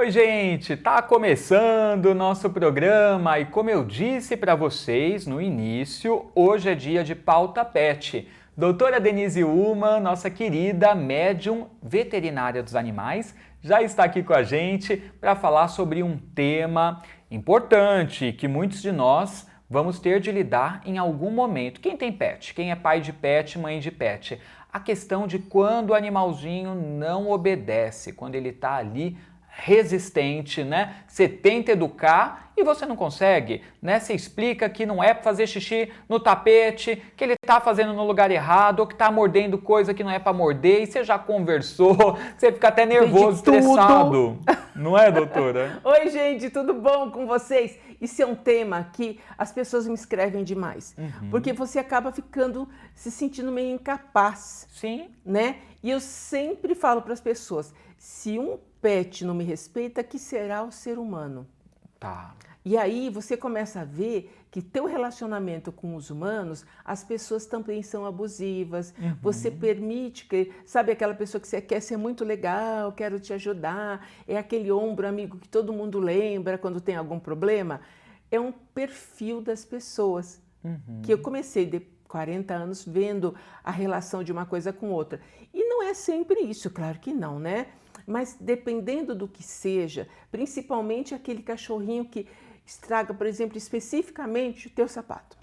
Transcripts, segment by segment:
Oi, gente, tá começando o nosso programa e como eu disse para vocês no início, hoje é dia de pauta pet. Doutora Denise Ullmann, nossa querida médium veterinária dos animais, já está aqui com a gente para falar sobre um tema importante que muitos de nós vamos ter de lidar em algum momento. Quem tem pet? Quem é pai de pet, mãe de pet? A questão de quando o animalzinho não obedece, quando ele está ali resistente, né? Você tenta educar e você não consegue, né? Você explica que não é para fazer xixi no tapete, que ele tá fazendo no lugar errado, ou que tá mordendo coisa que não é para morder, e você já conversou, você fica até nervoso, estressado. Não é, doutora? Oi, gente, tudo bom com vocês? Isso é um tema que as pessoas me escrevem demais, porque você acaba ficando se sentindo meio incapaz. Sim. Né? E eu sempre falo para as pessoas, se um pet não me respeita, que será o ser humano? Tá. E aí você começa a ver que teu relacionamento com os humanos, as pessoas também são abusivas, você permite que, sabe aquela pessoa que você quer ser muito legal, quero te ajudar, é aquele ombro amigo que todo mundo lembra quando tem algum problema, é um perfil das pessoas, que eu comecei de 40 anos vendo a relação de uma coisa com outra. E não é sempre isso, claro que não, né? Mas dependendo do que seja, principalmente aquele cachorrinho que estraga, por exemplo, especificamente o teu sapato.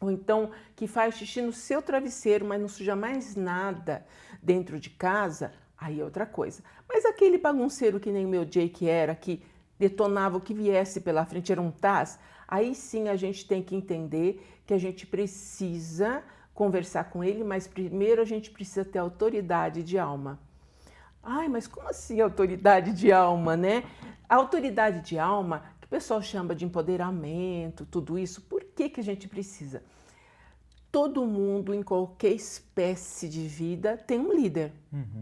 Ou então que faz xixi no seu travesseiro, mas não suja mais nada dentro de casa, aí é outra coisa. Mas aquele bagunceiro que nem o meu Jake era, que detonava o que viesse pela frente, era um taz, aí sim a gente tem que entender que a gente precisa conversar com ele, mas primeiro a gente precisa ter autoridade de alma. Ai, mas como assim autoridade de alma, né? A autoridade de alma, que o pessoal chama de empoderamento, tudo isso, por que que a gente precisa? Todo mundo, em qualquer espécie de vida, tem um líder,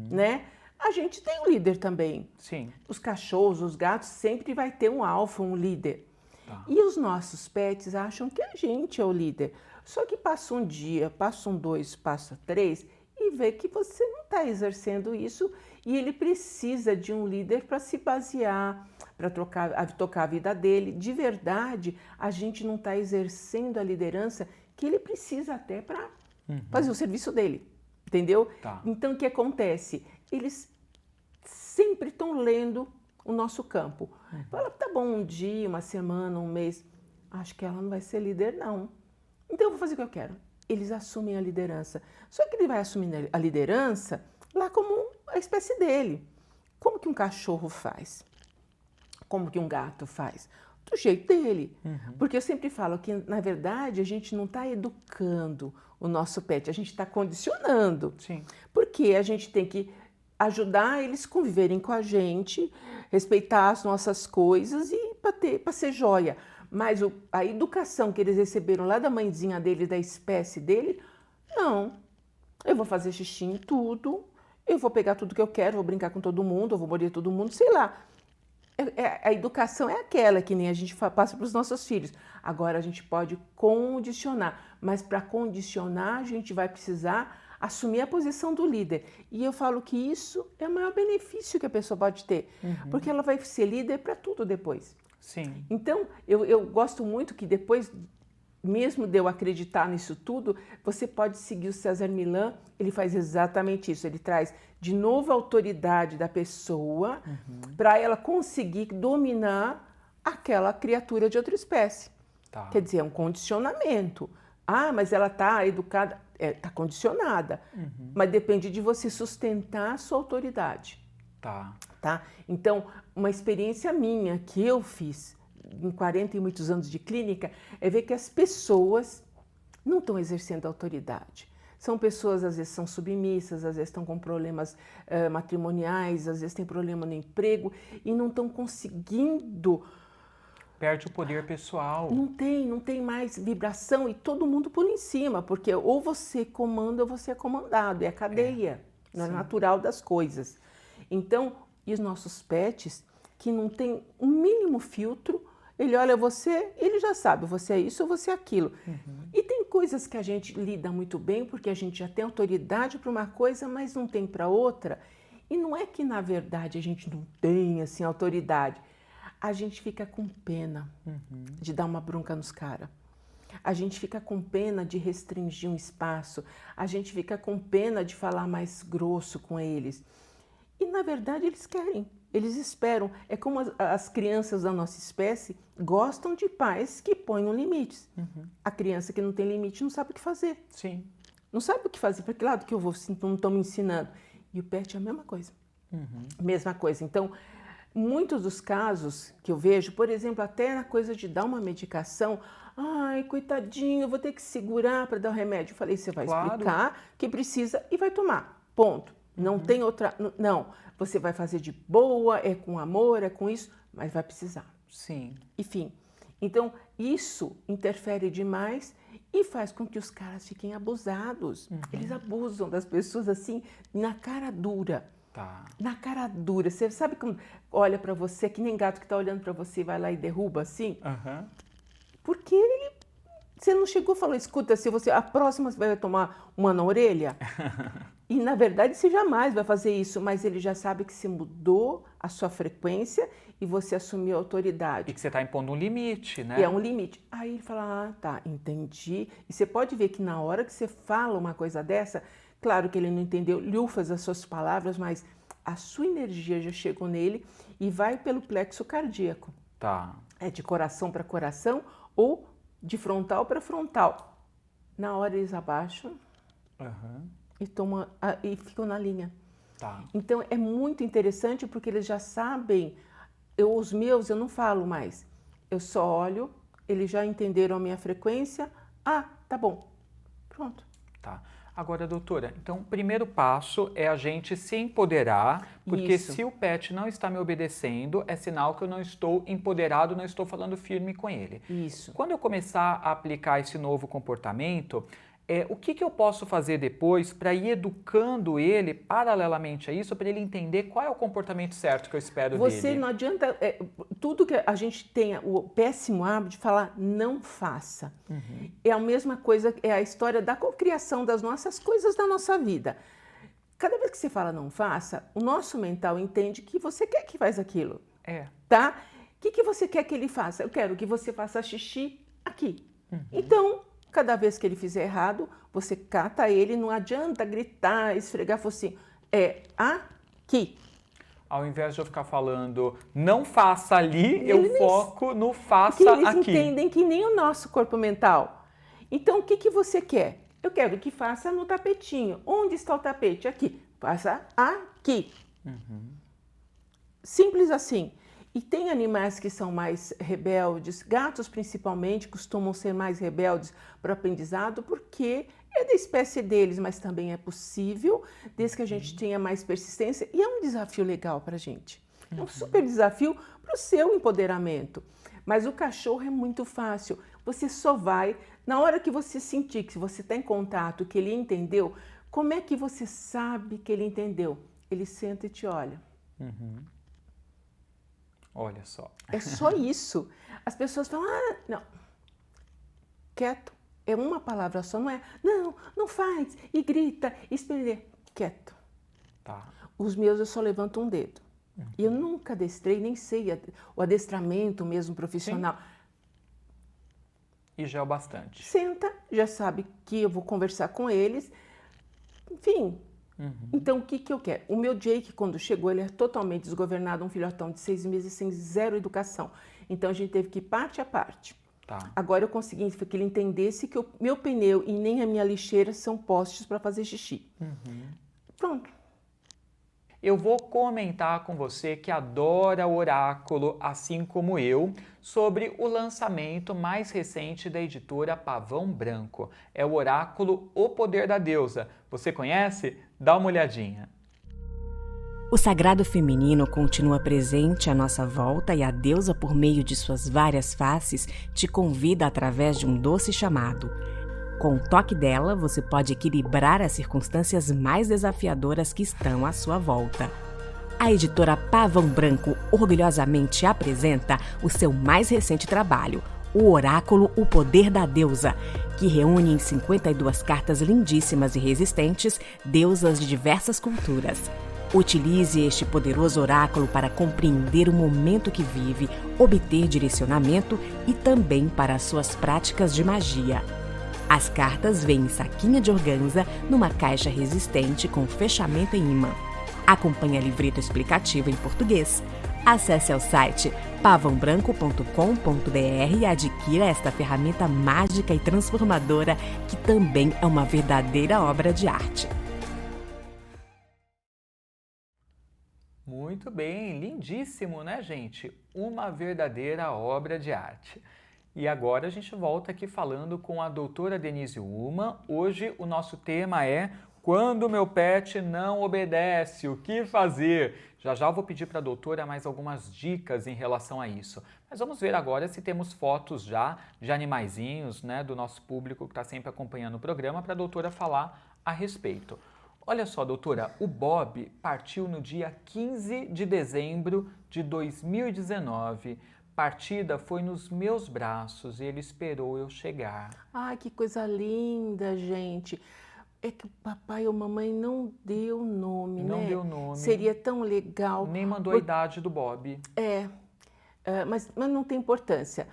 né? A gente tem um líder também. Sim. Os cachorros, os gatos, sempre vai ter um alfa, um líder. Tá. E os nossos pets acham que a gente é o líder. Só que passa um dia, passa um dois, passa três e vê que você não está exercendo isso e ele precisa de um líder para se basear, para tocar a vida dele. De verdade, a gente não está exercendo a liderança que ele precisa até para fazer o serviço dele, entendeu? Tá. Então, o que acontece? Eles sempre estão lendo o nosso campo. Fala, tá bom, um dia, uma semana, um mês, acho que ela não vai ser líder, não. Então eu vou fazer o que eu quero. Eles assumem a liderança. Só que ele vai assumir a liderança lá como a espécie dele. Como que um cachorro faz? Como que um gato faz? Do jeito dele. Porque eu sempre falo que, na verdade, a gente não está educando o nosso pet, a gente está condicionando. Sim. Porque a gente tem que ajudar eles a conviverem com a gente, respeitar as nossas coisas e para ser joia. Mas a educação que eles receberam lá da mãezinha dele, da espécie dele, não. Eu vou fazer xixi em tudo, eu vou pegar tudo que eu quero, vou brincar com todo mundo, eu vou morder todo mundo, sei lá. A educação é aquela que nem a gente passa para os nossos filhos. Agora a gente pode condicionar, mas para condicionar a gente vai precisar assumir a posição do líder. E eu falo que isso é o maior benefício que a pessoa pode ter, porque ela vai ser líder para tudo depois. Sim. Então, eu gosto muito que depois, mesmo de eu acreditar nisso tudo, você pode seguir o César Millan, ele faz exatamente isso, ele traz de novo a autoridade da pessoa para ela conseguir dominar aquela criatura de outra espécie. Tá. Quer dizer, é um condicionamento. Ah, mas ela está educada, está condicionada, mas depende de você sustentar a sua autoridade. Tá? Então, uma experiência minha que eu fiz em 40 e muitos anos de clínica é ver que as pessoas não estão exercendo autoridade. São pessoas, às vezes, são submissas, às vezes estão com problemas matrimoniais, às vezes têm problema no emprego e não estão conseguindo. Perde o poder pessoal. Não tem mais vibração e todo mundo pula em cima, porque ou você comanda ou você é comandado, é a cadeia, não é natural das coisas. Então, e os nossos pets, que não tem um mínimo filtro, ele olha você, ele já sabe, você é isso ou você é aquilo. E tem coisas que a gente lida muito bem, porque a gente já tem autoridade para uma coisa, mas não tem para outra. E não é que, na verdade, a gente não tem, assim, autoridade. A gente fica com pena de dar uma bronca nos caras. A gente fica com pena de restringir um espaço. A gente fica com pena de falar mais grosso com eles. E, na verdade, eles querem. Eles esperam. É como as crianças da nossa espécie gostam de pais que ponham limites. A criança que não tem limite não sabe o que fazer. Sim. Não sabe o que fazer. Para que lado que eu vou se não estão me ensinando? E o pet é a mesma coisa. Mesma coisa. Então, muitos dos casos que eu vejo, por exemplo, até na coisa de dar uma medicação, ai, coitadinho, eu vou ter que segurar para dar o remédio. Eu falei, você vai explicar que precisa e vai tomar. Ponto. Não tem outra... Não, você vai fazer de boa, é com amor, é com isso, mas vai precisar. Sim. Enfim, então isso interfere demais e faz com que os caras fiquem abusados. Eles abusam das pessoas assim, na cara dura. Tá. Na cara dura. Você sabe quando olha pra você, que nem gato que tá olhando pra você e vai lá e derruba assim? Porque você não chegou e falou, escuta, se você, a próxima você vai tomar uma na orelha? E, na verdade, você jamais vai fazer isso, mas ele já sabe que você mudou a sua frequência e você assumiu a autoridade. E que você está impondo um limite, né? E é um limite. Aí ele fala, ah, tá, entendi. E você pode ver que na hora que você fala uma coisa dessa, claro que ele não entendeu lufas as suas palavras, mas a sua energia já chegou nele e vai pelo plexo cardíaco. Tá. É de coração para coração ou de frontal para frontal. Na hora eles abaixam e ficam na linha. Tá. Então é muito interessante porque eles já sabem, os meus eu não falo mais, eu só olho, eles já entenderam a minha frequência, ah, tá bom, pronto. Tá. Agora, doutora, então o primeiro passo é a gente se empoderar, porque se o pet não está me obedecendo, é sinal que eu não estou empoderado, não estou falando firme com ele. Isso. Quando eu começar a aplicar esse novo comportamento, o que eu posso fazer depois para ir educando ele, paralelamente a isso, para ele entender qual é o comportamento certo que eu espero dele? Você não adianta, tudo que a gente tenha o péssimo hábito de falar não faça. É a mesma coisa, é a história da cocriação das nossas coisas da nossa vida. Cada vez que você fala não faça, o nosso mental entende que você quer que faz aquilo. Tá? O que você quer que ele faça? Eu quero que você faça xixi aqui. Então, cada vez que ele fizer errado, você cata ele, não adianta gritar, esfregar focinho. É aqui. Ao invés de eu ficar falando não faça ali, eu foco no faça aqui. Eles aqui. Entendem que nem o nosso corpo mental. Então, o que você quer? Eu quero que faça no tapetinho. Onde está o tapete? Aqui. Faça aqui. Simples assim. E tem animais que são mais rebeldes, gatos principalmente costumam ser mais rebeldes para o aprendizado porque é da espécie deles, mas também é possível, desde que a gente tenha mais persistência. E é um desafio legal para a gente. É um super desafio para o seu empoderamento. Mas o cachorro é muito fácil. Você só vai, na hora que você sentir que você está em contato, que ele entendeu, como é que você sabe que ele entendeu? Ele senta e te olha. Olha só. É só isso. As pessoas falam, ah, não. Quieto. É uma palavra só, não é? Não, não faz. E grita, e espelha. Quieto. Tá. Os meus eu só levanto um dedo. E eu nunca adestrei, nem sei o adestramento mesmo profissional. E já é o bastante. Senta, já sabe que eu vou conversar com eles. Enfim. Então, o que eu quero? O meu Jake, quando chegou, ele é totalmente desgovernado, um filhotão de 6 meses sem zero educação. Então, a gente teve que ir parte a parte. Tá. Agora, eu consegui que ele entendesse que o meu pneu e nem a minha lixeira são postes para fazer xixi. Pronto. Eu vou comentar com você que adora o oráculo, assim como eu, sobre o lançamento mais recente da editora Pavão Branco. É o oráculo O Poder da Deusa. Você conhece? Dá uma olhadinha. O sagrado feminino continua presente à nossa volta e a deusa, por meio de suas várias faces, te convida através de um doce chamado. Com o toque dela, você pode equilibrar as circunstâncias mais desafiadoras que estão à sua volta. A editora Pavão Branco orgulhosamente apresenta o seu mais recente trabalho, o Oráculo O Poder da Deusa, que reúne em 52 cartas lindíssimas e resistentes deusas de diversas culturas. Utilize este poderoso oráculo para compreender o momento que vive, obter direcionamento e também para as suas práticas de magia. As cartas vêm em saquinha de organza numa caixa resistente com fechamento em imã. Acompanhe a livreta explicativa em português. Acesse ao site pavãobranco.com.br e adquira esta ferramenta mágica e transformadora que também é uma verdadeira obra de arte. Muito bem, lindíssimo, né, gente? Uma verdadeira obra de arte. E agora a gente volta aqui falando com a doutora Denise Ullmann. Hoje o nosso tema é quando meu pet não obedece, o que fazer? Já já eu vou pedir para a doutora mais algumas dicas em relação a isso. Mas vamos ver agora se temos fotos já de animaizinhos, né, do nosso público que está sempre acompanhando o programa para a doutora falar a respeito. Olha só, doutora, o Bob partiu no dia 15 de dezembro de 2019. Partida foi nos meus braços e ele esperou eu chegar. Ai, que coisa linda, gente. É que o papai ou mamãe não deu nome, né? Não deu nome. Seria tão legal. Nem mandou a idade do Bob. Mas não tem importância.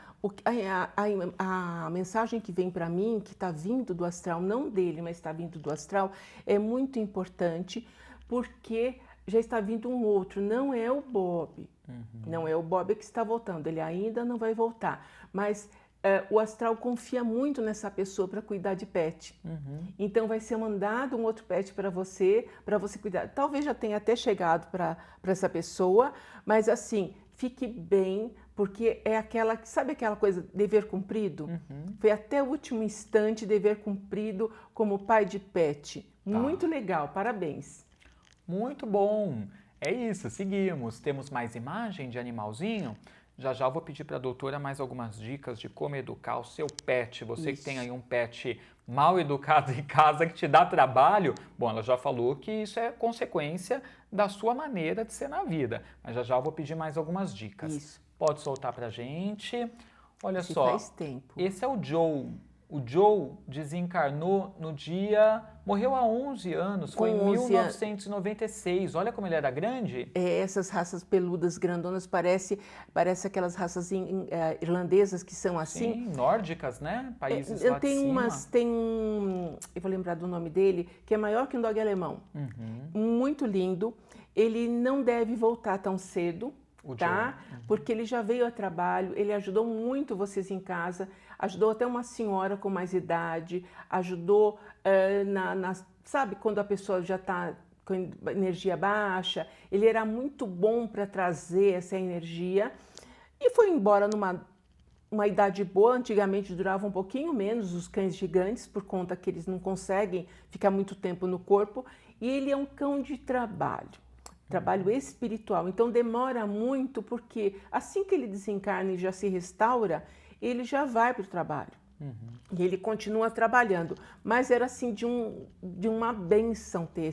A mensagem que vem para mim, que está vindo do astral, não dele, mas está vindo do astral, é muito importante porque já está vindo um outro, não é o Bob. Não é o Bob que está voltando, ele ainda não vai voltar. Mas o astral confia muito nessa pessoa para cuidar de pet. Então vai ser mandado um outro pet para você cuidar. Talvez já tenha até chegado para essa pessoa, mas assim, fique bem, porque é sabe aquela coisa, dever cumprido? Foi até o último instante dever cumprido como pai de pet. Muito legal, parabéns. Muito bom. É isso, seguimos. Temos mais imagem de animalzinho? Já já eu vou pedir para a doutora mais algumas dicas de como educar o seu pet. Você que tem aí um pet mal educado em casa que te dá trabalho, bom, ela já falou que isso é consequência da sua maneira de ser na vida. Mas já já eu vou pedir mais algumas dicas. Isso. Pode soltar pra gente. Olha Se só, faz tempo. esse é o Joe. O Joe desencarnou morreu há 11 anos, foi em 1996. Olha como ele era grande. Essas raças peludas grandonas parece aquelas raças irlandesas que são assim. Sim, nórdicas, né? Países lá de cima. Eu vou lembrar do nome dele, que é maior que um dog alemão. Muito lindo. Ele não deve voltar tão cedo. Tá? Porque ele já veio a trabalho, ele ajudou muito vocês em casa, ajudou até uma senhora com mais idade, ajudou sabe, quando a pessoa já está com energia baixa, ele era muito bom para trazer essa energia e foi embora uma idade boa. Antigamente durava um pouquinho menos os cães gigantes, por conta que eles não conseguem ficar muito tempo no corpo, e ele é um cão de trabalho espiritual, então demora muito, porque assim que ele desencarna e já se restaura, ele já vai para o trabalho. E ele continua trabalhando, mas era assim de uma bênção ter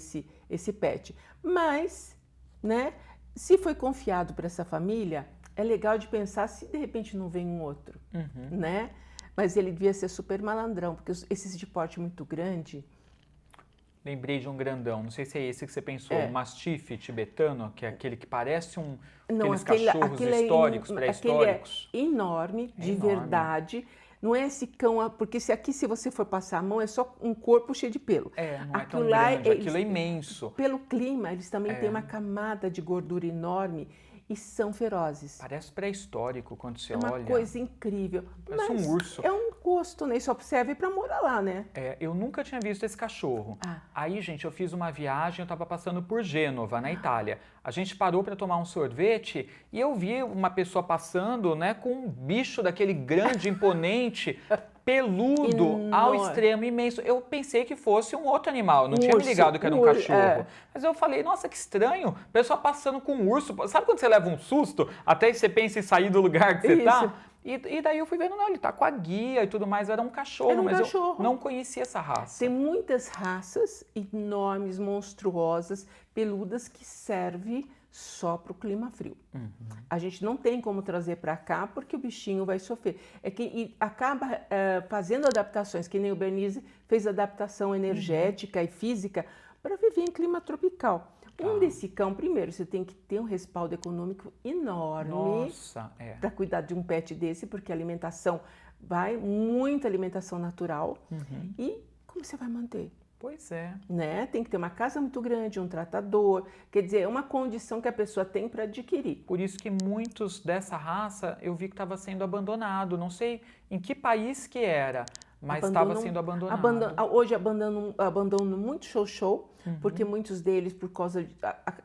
esse pet. Mas, né, se foi confiado para essa família, é legal de pensar se de repente não vem um outro, né? Mas ele devia ser super malandrão, porque esses de porte muito grande... Lembrei de um grandão, não sei se é esse que você pensou, o mastife tibetano, que é aquele que parece aqueles cachorros históricos, pré-históricos. Aquele é enorme, de verdade. Não é esse cão, porque se você for passar a mão, é só um corpo cheio de pelo. Não é tão grande, aquilo é imenso. Pelo clima, eles também têm uma camada de gordura enorme e são ferozes. Parece pré-histórico quando você olha. É uma coisa incrível. Parece um urso. É um gosto, né? Só serve para morar lá, né? Eu nunca tinha visto esse cachorro. Aí, gente, eu fiz uma viagem, eu estava passando por Gênova, na Itália. A gente parou para tomar um sorvete e eu vi uma pessoa passando, né, com um bicho daquele grande, imponente, peludo, ao extremo, imenso. Eu pensei que fosse um outro animal, não tinha me ligado que era um cachorro. Mas eu falei, nossa, que estranho, pessoa passando com um urso. Sabe quando você leva um susto, até você pensa em sair do lugar que você tá? E daí eu fui vendo, não, ele tá com a guia e tudo mais, era um cachorro, eu não conhecia essa raça. Tem muitas raças enormes, monstruosas, peludas, que servem só para o clima frio. A gente não tem como trazer para cá porque o bichinho vai sofrer. E acaba fazendo adaptações, que nem o Bernice fez adaptação energética e física para viver em clima tropical. Um desse cão, primeiro, você tem que ter um respaldo econômico enorme. Nossa, para cuidar de um pet desse, porque a alimentação muita alimentação natural. E como você vai manter? Pois é. Né? Tem que ter uma casa muito grande, um tratador, quer dizer, é uma condição que a pessoa tem para adquirir. Por isso que muitos dessa raça eu vi que estava sendo abandonado. Não sei em que país que era, mas estava sendo abandonado. Hoje abandonam muito show, porque muitos deles, por causa de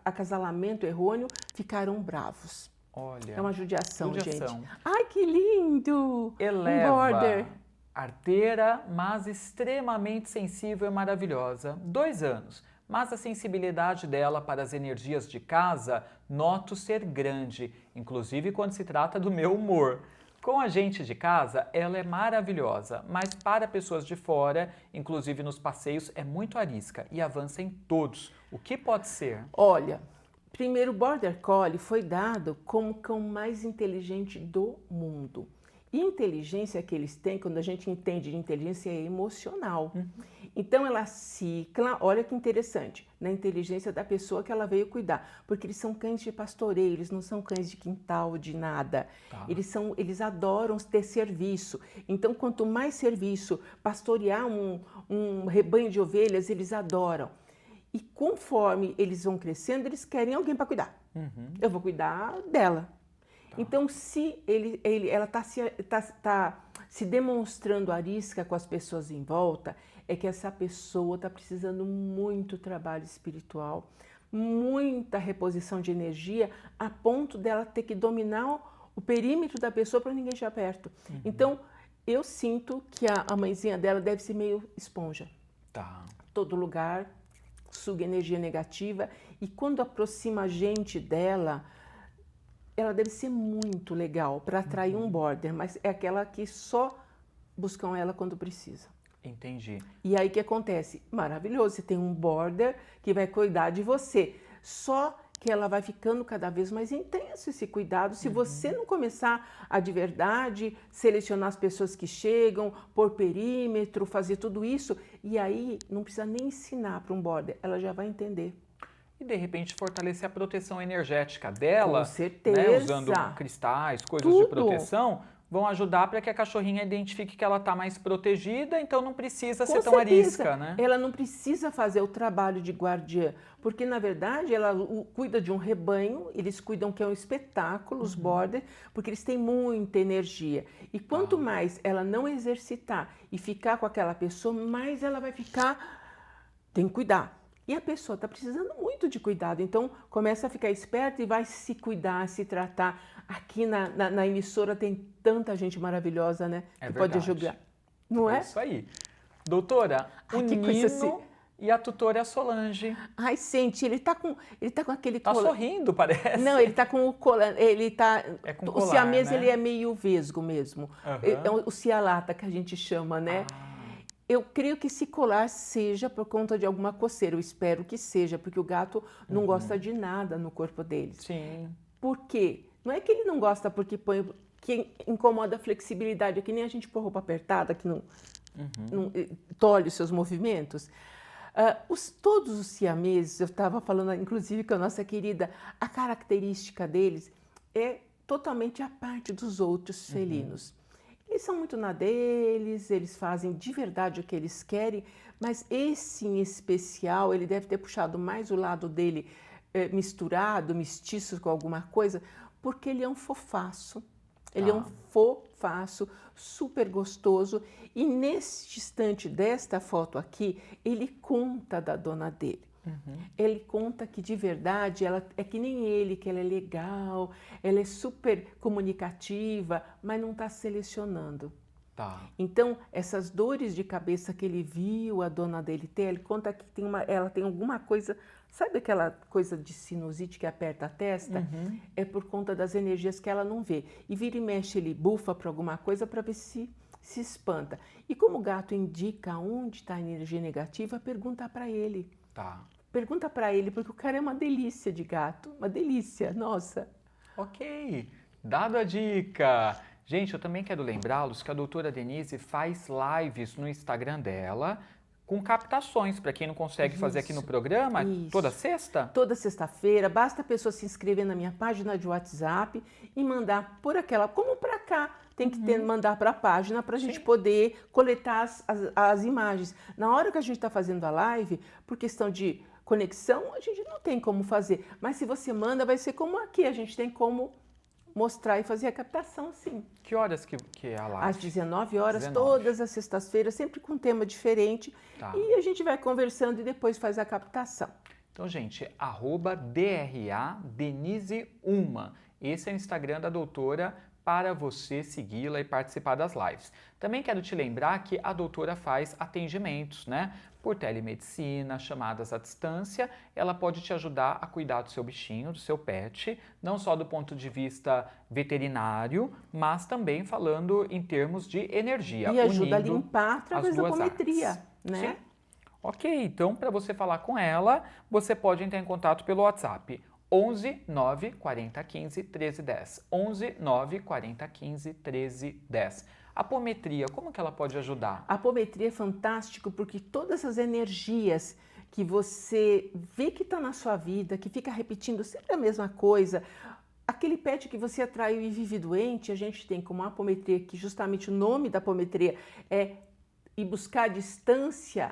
acasalamento errôneo, ficaram bravos. Olha, é uma judiação, gente. Ai, que lindo! Eleva, um border. Arteira, mas extremamente sensível e maravilhosa. 2 anos, mas a sensibilidade dela para as energias de casa noto ser grande, inclusive quando se trata do meu humor. Com a gente de casa, ela é maravilhosa, mas para pessoas de fora, inclusive nos passeios, é muito arisca e avança em todos. O que pode ser? Olha, primeiro, o Border Collie foi dado como o cão mais inteligente do mundo. E a inteligência que eles têm, quando a gente entende de inteligência, é emocional. Então, ela cicla, olha que interessante, na inteligência da pessoa que ela veio cuidar. Porque eles são cães de pastoreio, eles não são cães de quintal, de nada. Eles adoram ter serviço. Então, quanto mais serviço, pastorear um rebanho de ovelhas, eles adoram. E conforme eles vão crescendo, eles querem alguém para cuidar. Eu vou cuidar dela. Então, se ela está se demonstrando arisca com as pessoas em volta, é que essa pessoa está precisando muito trabalho espiritual, muita reposição de energia, a ponto dela ter que dominar o perímetro da pessoa para ninguém chegar perto. Então, eu sinto que a mãezinha dela deve ser meio esponja. Todo lugar suga energia negativa, e quando aproxima a gente dela, ela deve ser muito legal para atrair um border, mas é aquela que só buscam ela quando precisa. Entendi. E aí o que acontece? Maravilhoso, você tem um border que vai cuidar de você. Só que ela vai ficando cada vez mais intenso esse cuidado. Se você não começar a de verdade selecionar as pessoas que chegam, por perímetro, fazer tudo isso, e aí não precisa nem ensinar para um border, ela já vai entender. E de repente fortalecer a proteção energética dela, com certeza, né, usando cristais, coisas de proteção, vão ajudar para que a cachorrinha identifique que ela está mais protegida, então não precisa ser tão arisca, né? Ela não precisa fazer o trabalho de guardiã, porque na verdade ela cuida de um rebanho, eles cuidam que é um espetáculo, os border, porque eles têm muita energia. E quanto mais ela não exercitar e ficar com aquela pessoa, mais ela vai ficar, tem que cuidar. E a pessoa está precisando muito de cuidado, então começa a ficar esperta e vai se cuidar, se tratar. Aqui na emissora tem tanta gente maravilhosa, né? É que verdade. pode ajudar. Não é? Isso aí. Doutora, o Nino e a tutora Solange. Ai, gente, ele tá com aquele colar. Tá sorrindo, parece. Não, ele tá com o colar, ele tá... É com o colar, siamês, né? ele é meio vesgo mesmo. É o cialata que a gente chama, né? Eu creio que esse colar seja por conta de alguma coceira, eu espero que seja, porque o gato não gosta de nada no corpo deles. Sim. Por quê? Não é que ele não gosta porque que incomoda a flexibilidade, é que nem a gente pôr roupa apertada, que não tolhe os seus movimentos. Todos os siameses, eu estava falando inclusive com a nossa querida, a característica deles é totalmente a parte dos outros felinos. Eles são muito na deles, eles fazem de verdade o que eles querem, mas esse em especial, ele deve ter puxado mais o lado dele misturado, mestiço com alguma coisa, porque ele é um fofaço. Ele é um fofaço, super gostoso. E neste instante desta foto aqui, ele conta da dona dele. Ele conta que de verdade ela é que nem ele, que ela é legal, ela é super comunicativa, mas não está selecionando. Então, essas dores de cabeça que ele viu a dona dele ter, ele conta que ela tem alguma coisa, sabe aquela coisa de sinusite que aperta a testa? É por conta das energias que ela não vê. E vira e mexe, ele bufa para alguma coisa para ver se espanta. E como o gato indica onde está a energia negativa, pergunta para ele. Pergunta para ele, porque o cara é uma delícia de gato, uma delícia, nossa. Ok, dado a dica. Gente, eu também quero lembrá-los que a doutora Denise faz lives no Instagram dela, com captações, para quem não consegue fazer aqui no programa, toda sexta? Toda sexta-feira, basta a pessoa se inscrever na minha página de WhatsApp e mandar por aquela, como para cá, tem que mandar para a página para a gente poder coletar as imagens. Na hora que a gente está fazendo a live, por questão de conexão, a gente não tem como fazer, mas se você manda, vai ser como aqui, a gente tem como mostrar e fazer a captação, sim. Que horas que é a live? Às 19 horas, todas as sextas-feiras, sempre com um tema diferente. Tá. E a gente vai conversando e depois faz a captação. Então, gente, @DRA Denise Uma. Esse é o Instagram da doutora para você segui-la e participar das lives. Também quero te lembrar que a doutora faz atendimentos, né? Por telemedicina, chamadas à distância, ela pode te ajudar a cuidar do seu bichinho, do seu pet, não só do ponto de vista veterinário, mas também falando em termos de energia. E ajuda a limpar através da apometria, né? Sim. Ok, então para você falar com ela, você pode entrar em contato pelo WhatsApp 11 9 40 15 13 10. 11 9 40 15 13 10. A apometria, como que ela pode ajudar? A apometria é fantástico porque todas as energias que você vê que está na sua vida, que fica repetindo sempre a mesma coisa, aquele pet que você atraiu e vive doente, a gente tem como apometria, que justamente o nome da apometria é ir buscar à distância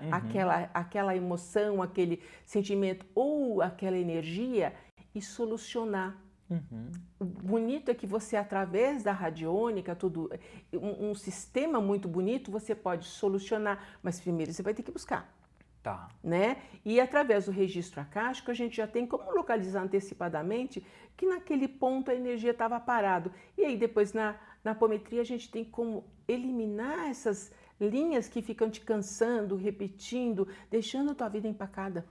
aquela emoção, aquele sentimento ou aquela energia e solucionar. O bonito é que você, através da radiônica, um sistema muito bonito, você pode solucionar, mas primeiro você vai ter que buscar. Tá. Né? E através do registro acástico, a gente já tem como localizar antecipadamente que naquele ponto a energia estava parada. E aí depois na apometria a gente tem como eliminar essas linhas que ficam te cansando, repetindo, deixando a tua vida empacada.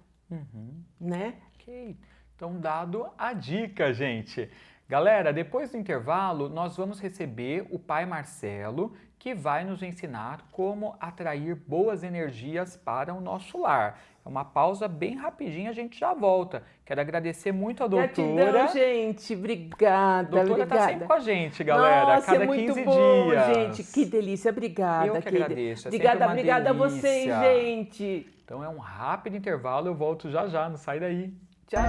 Né? Ok. Então, dado a dica, gente. Galera, depois do intervalo, nós vamos receber o pai Marcelo, que vai nos ensinar como atrair boas energias para o nosso lar. É uma pausa bem rapidinha, a gente já volta. Quero agradecer muito a doutora. Gratidão, gente. Obrigada. A doutora está sempre com a gente, galera. Nossa, cada é muito 15 bom, dias. gente. Que delícia. Obrigada. Eu que agradeço. Obrigada a vocês, gente. Então é um rápido intervalo, eu volto já já, não sai daí. Tchau.